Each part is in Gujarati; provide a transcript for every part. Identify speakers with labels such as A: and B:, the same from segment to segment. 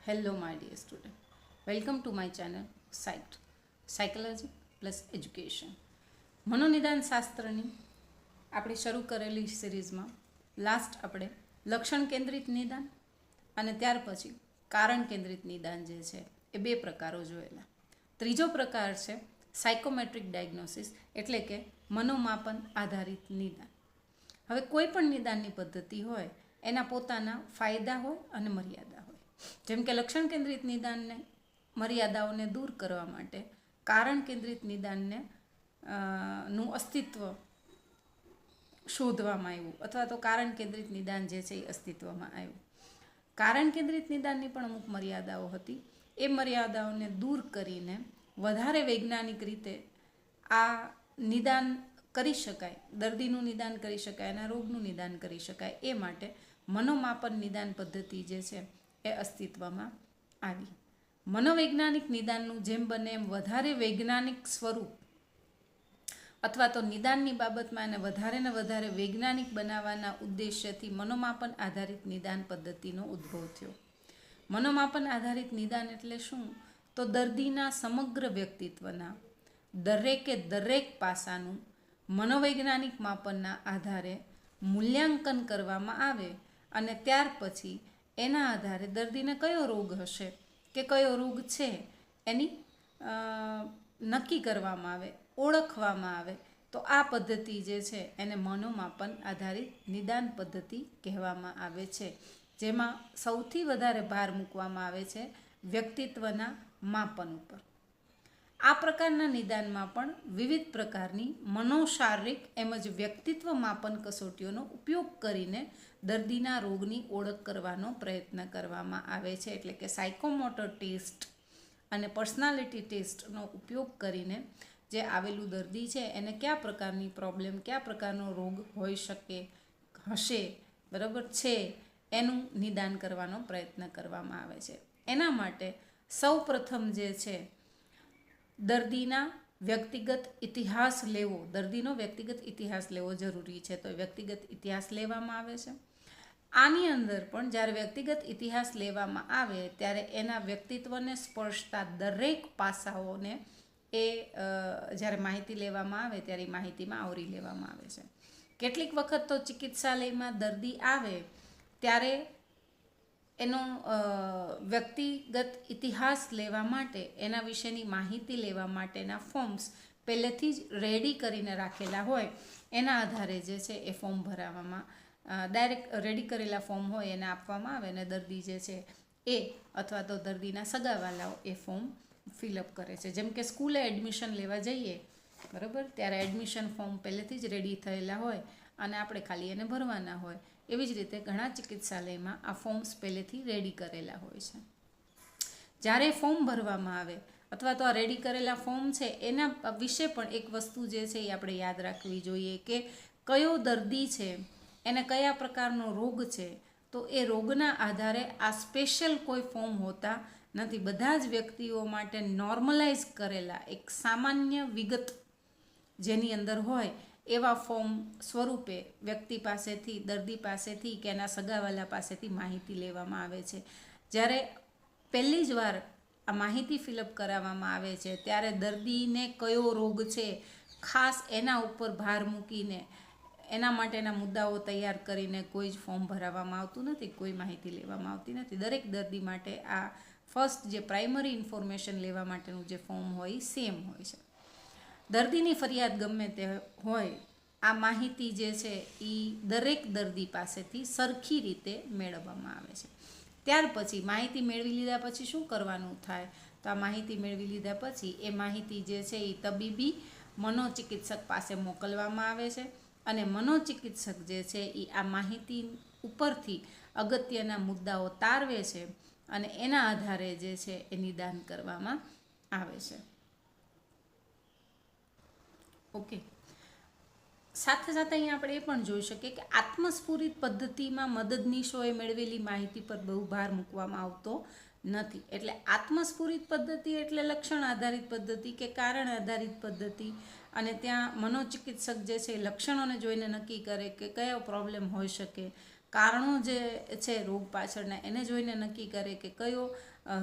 A: Hello, my dear student. Welcome to my channel, Psychology plus Education. મનોનિદાન શાસ્ત્રની આપણે શરૂ કરેલી સિરીઝમાં લાસ્ટ આપણે લક્ષણ કેન્દ્રિત નિદાન અને ત્યાર પછી કારણ કેન્દ્રિત નિદાન જે છે એ બે પ્રકારો જોયેલા. ત્રીજો પ્રકાર છે સાયકોમેટ્રિક ડાયગ્નોસિસ, એટલે કે મનોમાપન આધારિત નિદાન. હવે કોઈ પણ નિદાનની પદ્ધતિ હોય એના પોતાના ફાયદા હોય અને મર્યાદા હોય. જેમ કે લક્ષણ કેન્દ્રિત નિદાનને મર્યાદાઓને દૂર કરવા માટે કારણ કેન્દ્રિત નિદાનને નું અસ્તિત્વ શોધવામાં આવ્યું, અથવા તો કારણ કેન્દ્રિત નિદાન જે છે એ અસ્તિત્વમાં આવ્યું. કારણ કેન્દ્રિત નિદાનની પણ અમુક મર્યાદાઓ હતી. એ મર્યાદાઓને દૂર કરીને વધારે વૈજ્ઞાનિક રીતે આ નિદાન કરી શકાય, દર્દીનું નિદાન કરી શકાય, એના રોગનું નિદાન કરી શકાય, એ માટે મનોમાપન નિદાન પદ્ધતિ જે છે એ અસ્તિત્વમાં આવી. મનોવૈજ્ઞાનિક નિદાનનું જેમ બને એમ વધારે વૈજ્ઞાનિક સ્વરૂપ અથવા તો નિદાનની બાબતમાં એને વધારે ને વધારે વૈજ્ઞાનિક બનાવવાના ઉદ્દેશ્યથી મનોમાપન આધારિત નિદાન પદ્ધતિનો ઉદ્ભવ થયો. મનોમાપન આધારિત નિદાન એટલે શું? તો દર્દીના સમગ્ર વ્યક્તિત્વના દરેક પાસાનું મનોવૈજ્ઞાનિક માપનના આધારે મૂલ્યાંકન કરવામાં આવે અને ત્યાર પછી એના આધારે દર્દીને કયો રોગ હશે કે કયો રોગ છે એની નક્કી કરવામાં આવે, ઓળખવામાં આવે. તો આ પદ્ધતિ જે છે એને મનોમાપન આધારિત નિદાન પદ્ધતિ કહેવામાં આવે છે, જેમાં સૌથી વધારે ભાર મૂકવામાં આવે છે વ્યક્તિત્વના માપન ઉપર. આ પ્રકારના નિદાનમાં પણ વિવિધ પ્રકારની મનોશારીરિક એમજ વ્યક્તિત્વ માપન કસોટીઓનો ઉપયોગ કરીને દર્દીના રોગની ઓળખ કરવાનો પ્રયત્ન કરવામાં આવે છે. એટલે કે સાયકોમોટર ટેસ્ટ અને પર્સનાલિટી ટેસ્ટનો ઉપયોગ કરીને જે આવેલું દર્દી છે એને કયા પ્રકારની પ્રોબ્લેમ, કયા પ્રકારનો રોગ હોઈ શકે, હશે, બરાબર છે, એનું નિદાન કરવાનો પ્રયત્ન કરવામાં આવે છે. એના માટે સૌ પ્રથમ જે છે દર્દીનો વ્યક્તિગત ઇતિહાસ લેવો જરૂરી છે. તો વ્યક્તિગત ઇતિહાસ લેવામાં આવે છે. આની અંદર પણ જ્યારે વ્યક્તિગત ઇતિહાસ લેવામાં આવે ત્યારે એના વ્યક્તિત્વને સ્પર્શતા દરેક પાસાઓને જ્યારે માહિતી લેવામાં આવે ત્યારે માહિતીમાં આવરી લેવામાં આવે છે. કેટલીક વખત તો ચિકિત્સાલયમાં દર્દી આવે ત્યારે એનો વ્યક્તિગત ઇતિહાસ લેવા માટે, એના વિશેની માહિતી લેવા માટેના ફોર્મ્સ પહેલેથી જ રેડી કરીને રાખેલા હોય. એના આધારે જે છે એ ફોર્મ ભરાવામાં, ડાયરેક્ટ રેડી કરેલા ફોર્મ હોય એને આપવામાં આવે અને દર્દી જે છે એ અથવા તો દર્દીના સગાવાલાઓ એ ફોર્મ ફિલઅપ કરે છે. જેમ કે સ્કૂલે એડમિશન લેવા જઈએ, બરાબર, ત્યારે એડમિશન ફોર્મ પહેલેથી જ રેડી થયેલા હોય અને આપણે ખાલી એને ભરવાના હોય. એવી જ રીતે ઘણા ચિકિત્સાલયમાં આ ફોર્મ્સ પહેલેથી રેડી કરેલા હોય છે. જ્યારે ફોર્મ ભરવામાં આવે અથવા તો આ રેડી કરેલા ફોર્મ છે એના વિશે પણ એક વસ્તુ જે છે એ આપણે યાદ રાખવી જોઈએ કે કયો દર્દી છે, એને કયા પ્રકારનો રોગ છે. તો એ રોગના આધારે આ સ્પેશિયલ કોઈ ફોર્મ હોતા નથી. બધા જ વ્યક્તિઓ માટે નોર્મલાઇઝ કરેલા એક સામાન્ય વિગત જેની અંદર હોય એવા ફોર્મ સ્વરૂપે વ્યક્તિ પાસેથી, દર્દી પાસેથી કે એના સગાવાલા પાસેથી માહિતી લેવામાં આવે છે. જ્યારે પહેલી જ વાર આ માહિતી ફિલઅપ કરાવવામાં આવે છે ત્યારે દર્દીને કયો રોગ છે ખાસ એના ઉપર ભાર મૂકીને એના માટેના મુદ્દાઓ તૈયાર કરીને કોઈ જ ફોર્મ ભરાવવામાં આવતું નથી, કોઈ માહિતી લેવામાં આવતી નથી. દરેક દર્દી માટે આ ફર્સ્ટ જે પ્રાઇમરી ઇન્ફોર્મેશન લેવા માટેનું જે ફોર્મ હોય સેમ હોય છે. દર્દીની ફરિયાદ ગમે તે હોય, આ માહિતી જે છે એ દરેક દર્દી પાસેથી સરખી રીતે મેળવવામાં આવે છે. ત્યાર પછી માહિતી મેળવી લીધા પછી શું કરવાનું થાય? તો આ માહિતી મેળવી લીધા પછી એ માહિતી જે છે એ તબીબી મનોચિકિત્સક પાસે મોકલવામાં આવે છે અને મનોચિકિત્સક જે છે એ આ માહિતી ઉપરથી અગત્યના મુદ્દાઓ તારવે છે અને એના આધારે જે છે એ નિદાન કરવામાં આવે છે. ઓકે, સાથે સાથે અહીંયા આપણે એ પણ જોઈ શકીએ કે આત્મસ્ફુરિત પદ્ધતિમાં મદદનીશોએ મેળવેલી માહિતી પર બહુ ભાર મૂકવામાં આવતો નથી. એટલે આત્મસ્ફુરિત પદ્ધતિ એટલે લક્ષણ આધારિત પદ્ધતિ કે કારણ આધારિત પદ્ધતિ, અને ત્યાં મનોચિકિત્સક જે છે લક્ષણોને જોઈને નક્કી કરે કે કયો પ્રોબ્લેમ હોઈ શકે, કારણો જે છે રોગ પાછળના એને જોઈને નક્કી કરે કે કયો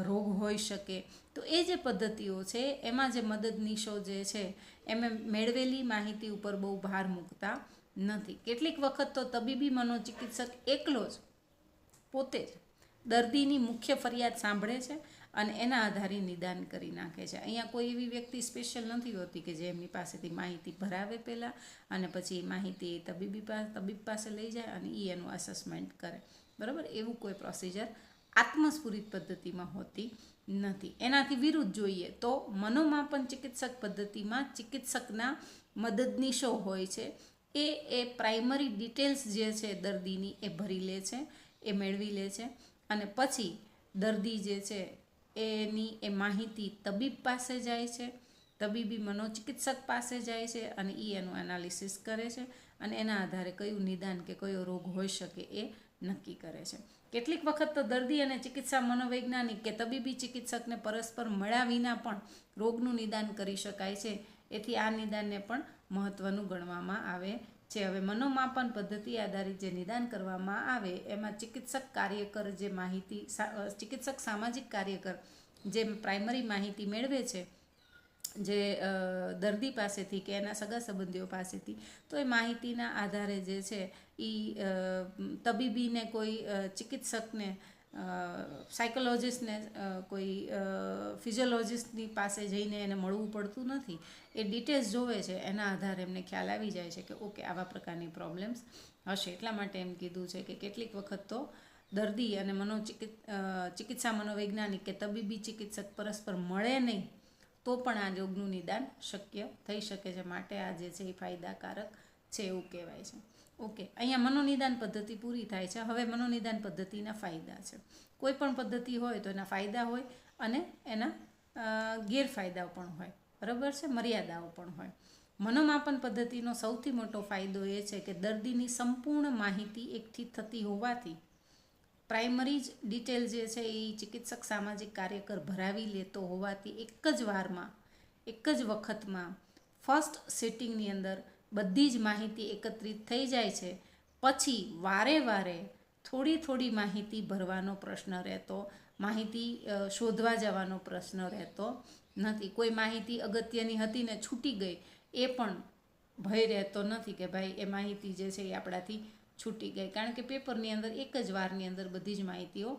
A: રોગ હોઈ શકે. તો એ જે પદ્ધતિઓ છે એમાં જે મદદનીશો જે છે એમે મેળવેલી માહિતી ઉપર બહુ ભાર મૂકતા નથી. કેટલીક વખત તો તબીબી મનોચિકિત્સક એકલો જ પોતે જ દર્દીની મુખ્ય ફરિયાદ સાંભળે છે અને એના આધારે નિદાન કરી નાખે છે. અહીંયા કોઈ એવી વ્યક્તિ સ્પેશિયલ નથી હોતી કે જે એમની પાસેથી માહિતી ભરાવે પહેલાં અને પછી એ માહિતી તબીબ પાસે લઈ જાય અને એ એનું અસેસમેન્ટ કરે. બરાબર, એવું કોઈ પ્રોસિજર આત્મસ્ફુરિત પદ્ધતિમાં હોતી નથી. એનાથી વિરુદ્ધ જોઈએ તો મનોમાપન ચિકિત્સક પદ્ધતિમાં ચિકિત્સકના મદદનીશો હોય છે. એ પ્રાઇમરી ડિટેલ્સ જે છે દર્દીની એ ભરી લે છે, એ મેળવી લે છે અને પછી દર્દી જે છે એની એ માહિતી તબીબ પાસે જાય છે, તબીબી મનોચિકિત્સક પાસે જાય છે અને એ એનું એનાલિસિસ કરે છે અને એના આધારે કયું નિદાન કે કયો રોગ હોઈ શકે એ નક્કી કરે છે. કેટલીક વખત તો દર્દી અને ચિકિત્સા મનોવૈજ્ઞાનિક કે તબીબી ચિકિત્સકને પરસ્પર મળ્યા વિના પણ રોગનું નિદાન કરી શકાય છે. એથી આ નિદાનને પણ મહત્ત્વનું ગણવામાં આવે છે. હવે મનોમાપન પદ્ધતિ આધારિત જે નિદાન કરવામાં આવે એમાં ચિકિત્સક કાર્યકર જે માહિતી ચિકિત્સક સામાજિક કાર્યકર જે પ્રાઇમરી માહિતી મેળવે છે જે દર્દી પાસેથી કે એના સગા સંબંધીઓ પાસેથી, તો એ માહિતીના આધારે જે છે એ તબીબીને કોઈ ચિકિત્સકને સાયકોલોજિસ્ટને કોઈ ફિઝિયોલોજિસ્ટની પાસે જઈને એને મળવું પડતું નથી. એ ડિટેલ્સ જોવે છે, એના આધારે એમને ખ્યાલ આવી જાય છે કે ઓકે આવા પ્રકારની પ્રોબ્લેમ્સ હશે. એટલા માટે એમ કીધું છે કે કેટલીક વખત તો દર્દી અને ચિકિત્સા મનોવૈજ્ઞાનિક કે તબીબી ચિકિત્સક પરસ્પર મળે નહીં તો પણ આ રોગનું નિદાન શક્ય થઈ શકે છે. માટે આ જે છે એ ફાયદાકારક છે એવું કહેવાય છે. ઓકે, અહીંયા મનોનિદાન પદ્ધતિ પૂરી થાય છે. હવે મનોનિદાન પદ્ધતિના ફાયદા છે. કોઈ પણ પદ્ધતિ હોય તો એના ફાયદા હોય અને એના ગેરફાયદાઓ પણ હોય. બરાબર છે, મર્યાદાઓ પણ હોય. મનોમાપન પદ્ધતિનો સૌથી મોટો ફાયદો એ છે કે દર્દીની સંપૂર્ણ માહિતી એકઠી થતી હોવાથી પ્રાઇમરી જ ડિટેલ જે છે એ ચિકિત્સક સામાજિક કાર્યકર ભરાવી લેતો હોવાથી એક જ વારમાં, એક જ વખતમાં ફર્સ્ટ સિટિંગની અંદર બધી જ માહિતી એકત્રિત થઈ જાય છે. પછી વારે વારે થોડી માહિતી ભરવાનો પ્રશ્ન રહેતો, માહિતી શોધવા જવાનો પ્રશ્ન રહેતો નથી. કોઈ માહિતી અગત્યની હતી ને છૂટી ગઈ એ પણ ભય રહેતો નથી કે ભાઈ એ માહિતી જે છે એ આપણાથી છૂટી ગઈ, કારણ કે પેપરની અંદર એક જ વારની અંદર બધી જ માહિતીઓ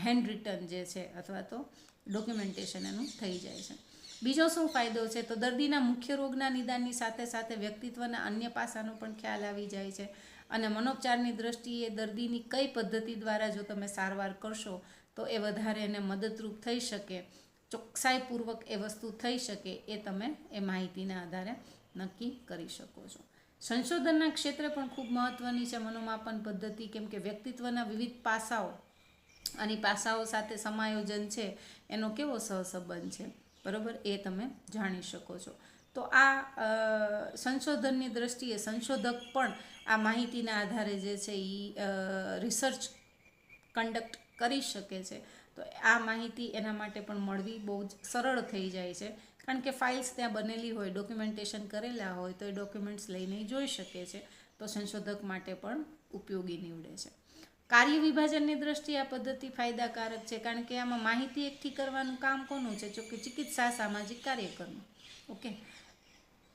A: હેન્ડ રિટન જે છે અથવા તો ડોક્યુમેન્ટેશન એનું થઈ જાય છે. બીજો શું ફાયદો છે તો દર્દીના મુખ્ય રોગના નિદાનની સાથે સાથે વ્યક્તિત્વના અન્ય પાસાનો પણ ખ્યાલ આવી જાય છે અને મનોપચારની દ્રષ્ટિએ દર્દીની કઈ પદ્ધતિ દ્વારા જો તમે સારવાર કરશો તો એ વધારે એને મદદરૂપ થઈ શકે, ચોકસાઈપૂર્વક એ વસ્તુ થઈ શકે, એ તમે એ માહિતીના આધારે નક્કી કરી શકો છો. સંશોધનના ક્ષેત્રે પણ ખૂબ મહત્ત્વની છે મનોમાપન પદ્ધતિ, કેમ કે વ્યક્તિત્વના વિવિધ પાસાઓ અને પાસાઓ સાથે સમાયોજન છે એનો કેવો સહસંબંધ છે, બરાબર, એ તમે જાણી શકો છો. તો આ સંશોધનની દ્રષ્ટિએ સંશોધક પણ આ માહિતીના આધારે જે છે એ રિસર્ચ કન્ડક્ટ કરી શકે છે. તો આ માહિતી એના માટે પણ મળવી બહુ જ સરળ થઈ જાય છે, કારણ કે ફાઇલ્સ ત્યાં બનેલી હોય, ડોક્યુમેન્ટેશન કરેલા હોય તો એ ડોક્યુમેન્ટ્સ લઈને જોઈ શકે છે. તો સંશોધક માટે પણ ઉપયોગી નીવડે છે. કાર્ય વિભાજનની દ્રષ્ટિએ આ પદ્ધતિ ફાયદાકારક છે, કારણ કે આમાં માહિતી એકઠી કરવાનું કામ કોનું છે, જો કે ચિકિત્સા સામાજિક કાર્યકરનું. ઓકે,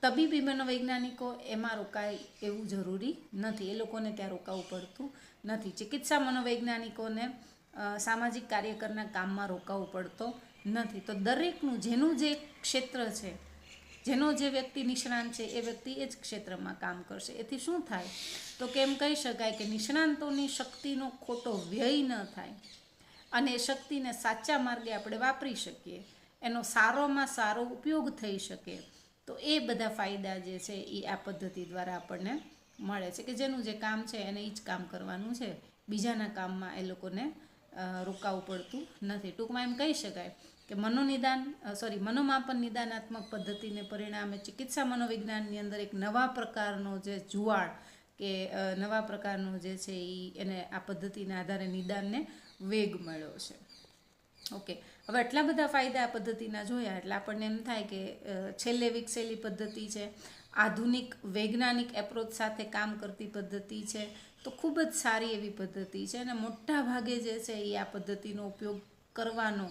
A: તબીબી મનોવૈજ્ઞાનિકો એમાં રોકાય એવું જરૂરી નથી, એ લોકોને ત્યાં રોકાવું પડતું નથી. ચિકિત્સા મનોવૈજ્ઞાનિકોને સામાજિક કાર્યકરના કામમાં રોકાવું પડતો નથી. તો દરેકનું જેનું જે ક્ષેત્ર છે, જેનો જે વ્યક્તિ નિષ્ણાંત છે એ વ્યક્તિ એ જ ક્ષેત્રમાં કામ કરશે. એથી શું થાય તો કે એમ કહી શકાય કે નિષ્ણાંતોની શક્તિનો ખોટો વ્યય ન થાય અને એ શક્તિને સાચા માર્ગે આપણે વાપરી શકીએ, એનો સારોમાં સારો ઉપયોગ થઈ શકે. તો એ બધા ફાયદા જે છે એ આ પદ્ધતિ દ્વારા આપણને મળે છે કે જેનું જે કામ છે એને એ જ કામ કરવાનું છે, બીજાના કામમાં એ લોકોને રોકાવું પડતું નથી. ટૂંકમાં એમ કહી શકાય કે મનોમાપન નિદાનાત્મક પદ્ધતિને પરિણામે ચિકિત્સા મનોવિજ્ઞાનની અંદર એક નવા પ્રકારનો જે જુવાળ કે નવા પ્રકારનો જે છે એને આ પદ્ધતિના આધારે નિદાનને વેગ મળ્યો છે. ઓકે, હવે આટલા બધા ફાયદા આ પદ્ધતિના જોયા એટલે આપણને એમ થાય કે છેલ્લે વિકસેલી પદ્ધતિ છે આધુનિક વૈજ્ઞાનિક એપ્રોચ સાથે કામ કરતી પદ્ધતિ છે. તો ખૂબ જ સારી એવી પદ્ધતિ છે અને મોટા ભાગે જે છે એ આ પદ્ધતિનો ઉપયોગ કરવાનો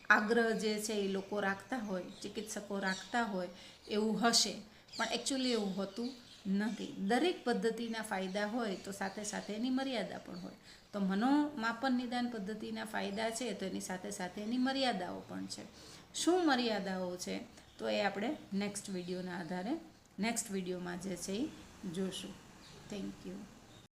A: આગ્રહ જે છે એ લોકો રાખતા હોય, ચિકિત્સકો રાખતા હોય એવું હશે, પણ એકચ્યુઅલી એવું હોતું નથી. દરેક પદ્ધતિના ફાયદા હોય તો સાથે સાથે એની મર્યાદા પણ હોય. તો મનોમાપન નિદાન પદ્ધતિના ફાયદા છે તો એની સાથે સાથે એની મર્યાદાઓ પણ છે. શું મર્યાદાઓ છે તો એ આપણે નેક્સ્ટ વિડીયોના આધારે નેક્સ્ટ વિડીયોમાં જે છે એ જોશું. Thank you.